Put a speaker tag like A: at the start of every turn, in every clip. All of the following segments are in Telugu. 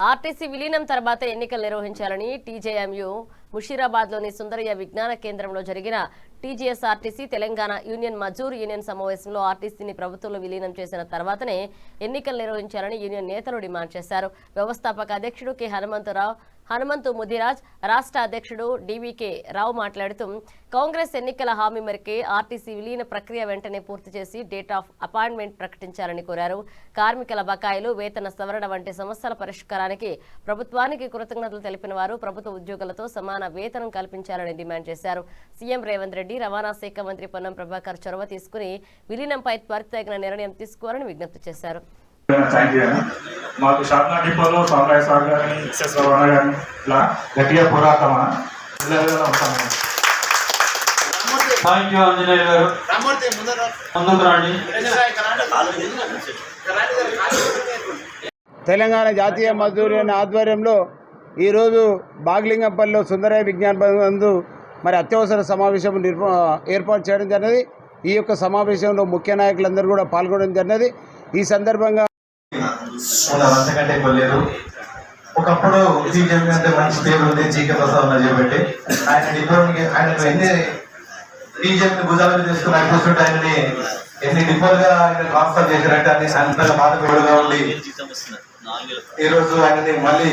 A: ఆర్టీసీ విలీనం తర్వాత ఎన్నికలు నిర్వహించాలని టీజేఎంయూ ముషీరాబాద్లోని సుందరయ్య విజ్ఞాన కేంద్రంలో జరిగిన TGSRTC Telangana union Mazdoor union సమావేశంలో ఆర్టీసీని ప్రభుత్వంలో విలీనం చేసిన తర్వాతనే ఎన్నికలు నిర్వహించాలని యూనియన్ నేతలు డిమాండ్ చేశారు. వ్యవస్థాపక అధ్యక్షుడు కె హనుమంతు ముదిరాజ్, రాష్ట్ర అధ్యక్షుడు డివికే రావు మాట్లాడుతూ కాంగ్రెస్ ఎన్నికల హామీ మేరకే ఆర్టీసీ విలీన ప్రక్రియ వెంటనే పూర్తి చేసి డేట్ ఆఫ్ అపాయింట్మెంట్ ప్రకటించాలని కోరారు. కార్మికుల బకాయిలు, వేతన సవరణ వంటి సమస్యల పరిష్కారానికి ప్రభుత్వానికి కృతజ్ఞతలు తెలిపిన వారు ప్రభుత్వ ఉద్యోగులతో సమాన వేతనం కల్పించాలని డిమాండ్ చేశారు. సీఎం రేవంత్ రెడ్డి, రవాణా శాఖ మంత్రి పొన్నం ప్రభాకర్ చొరవ తీసుకుని విలీనంపై త్వరితగిన నిర్ణయం తీసుకోవాలని విజ్ఞప్తి చేశారు.
B: మాకు షాప్నా డిపోలో సాంబ్రాయ్ సార్ గారిని ఎస్ఎస్ రవాణా గారిని ఇలా గట్టిగా పోరాటమా
C: తెలంగాణ జాతీయ మజ్దూర్ యూనియన్ ఆధ్వర్యంలో ఈరోజు బాగ్లింగంపల్లిలో సుందరయ్య విజ్ఞాన నందు మరి అత్యవసర సమావేశం ఏర్పాటు చేయడం జరిగినది. ఈ యొక్క సమావేశంలో ముఖ్య నాయకులందరూ కూడా పాల్గొనడం జరిగినది. ఈ సందర్భంగా
D: అంతకంటే లేదు. ఒకప్పుడు జీజేపీ అంటే మంచి పేరు ఉంది, జీకే ప్రసాద్ చెప్పండి. ఆయన డిపోకి ఆయన ఎన్ని టీజేపీ భుజాలు తీసుకుని నడిపిస్తుంటే ఆయనని ఎన్ని డిపోలుగా ఆయన ట్రాన్స్ఫర్ చేశారంటే అన్ని అంతగా బాధపడుగా ఉండి ఈ రోజు ఆయనని మళ్ళీ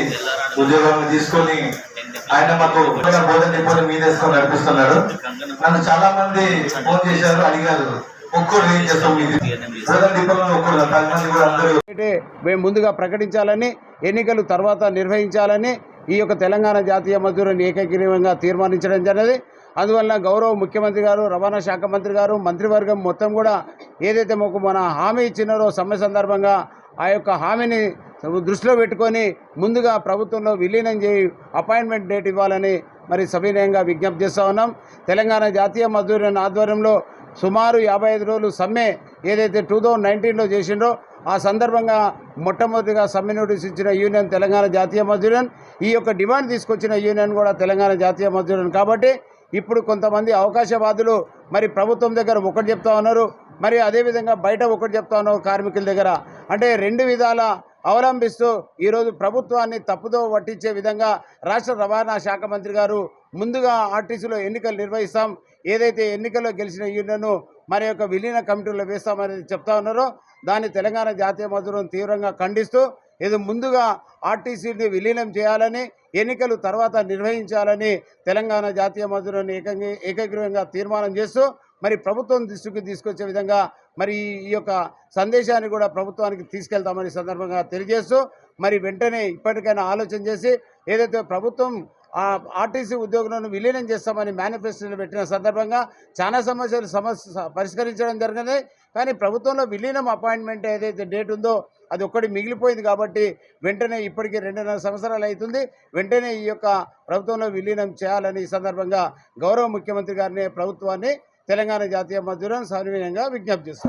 D: ఉద్యోగంలో తీసుకొని ఆయన మాకు బోధన డిపోని మీదేసుకొని నడిపిస్తున్నాడు. నన్ను చాలా మంది ఫోన్ చేశారు, అడిగారు
C: మేము ముందుగా ప్రకటించాలని, ఎన్నికలు తర్వాత నిర్వహించాలని ఈ యొక్క తెలంగాణ జాతీయ మజ్దూరుని ఏకగ్రీవంగా తీర్మానించడం జరిగింది. అందువల్ల గౌరవ ముఖ్యమంత్రి గారు, రవాణా శాఖ మంత్రి గారు, మంత్రివర్గం మొత్తం కూడా ఏదైతే మాకు మన హామీ ఇచ్చినారో సమ్మె సందర్భంగా ఆ యొక్క హామీని దృష్టిలో పెట్టుకొని ముందుగా ప్రభుత్వంలో విలీనం చేయి అపాయింట్మెంట్ డేట్ ఇవ్వాలని మరి సవినయంగా విజ్ఞప్తి చేస్తూ ఉన్నాం. తెలంగాణ జాతీయ మజ్దూరుని ఆధ్వర్యంలో సుమారు 55 రోజులు సమ్మె ఏదైతే 2019లో చేసిండ్రో ఆ సందర్భంగా మొట్టమొదటిగా సమ్మె నోటీస్ ఇచ్చిన యూనియన్ తెలంగాణ జాతీయ మజ్దూర్ యూనియన్, ఈ యొక్క డిమాండ్ తీసుకొచ్చిన యూనియన్ కూడా తెలంగాణ జాతీయ మజ్దూర్ యూనియన్. కాబట్టి ఇప్పుడు కొంతమంది అవకాశవాదులు మరి ప్రభుత్వం దగ్గర ఒకటి చెప్తా ఉన్నారు, మరి అదేవిధంగా బయట ఒకటి చెప్తా ఉన్నారు కార్మికుల దగ్గర. అంటే రెండు విధాల అవలంబిస్తూ ఈరోజు ప్రభుత్వాన్ని తప్పుదో పట్టించే విధంగా రాష్ట్ర రవాణా శాఖ మంత్రి గారు ముందుగా ఆర్టీసీలో ఎన్నికలు నిర్వహిస్తాం, ఏదైతే ఎన్నికల్లో గెలిచిన యూనియన్ను మరి యొక్క విలీన కమిటీలో వేస్తామని చెప్తా ఉన్నారో దాన్ని తెలంగాణ జాతీయ మజ్దూరులను తీవ్రంగా ఖండిస్తూ ఇది ముందుగా ఆర్టీసీని విలీనం చేయాలని, ఎన్నికలు తర్వాత నిర్వహించాలని తెలంగాణ జాతీయ మజ్దూరులను ఏకగ్రీవంగా తీర్మానం చేస్తూ మరి ప్రభుత్వం దృష్టికి తీసుకొచ్చే విధంగా మరి ఈ యొక్క సందేశాన్ని కూడా ప్రభుత్వానికి తీసుకెళ్తామని సందర్భంగా తెలియజేస్తూ మరి వెంటనే ఇప్పటికైనా ఆలోచన చేసి ఏదైతే ప్రభుత్వం ఆర్టీసీ ఉద్యోగులను విలీనం చేస్తామని మేనిఫెస్టోలో పెట్టిన సందర్భంగా చాలా సమస్యలు పరిష్కరించడం జరిగింది. కానీ ప్రభుత్వంలో విలీనం అపాయింట్మెంట్ ఏదైతే డేట్ ఉందో అది ఒక్కటి మిగిలిపోయింది. కాబట్టి వెంటనే ఇప్పటికీ 2.5 సంవత్సరాలు అవుతుంది, వెంటనే ఈ యొక్క ప్రభుత్వంలో విలీనం చేయాలని ఈ సందర్భంగా గౌరవ ముఖ్యమంత్రి గారిని, ప్రభుత్వాన్ని తెలంగాణ జాతీయ మజ్దూరులను సవినయంగా విజ్ఞప్తి చేస్తారు.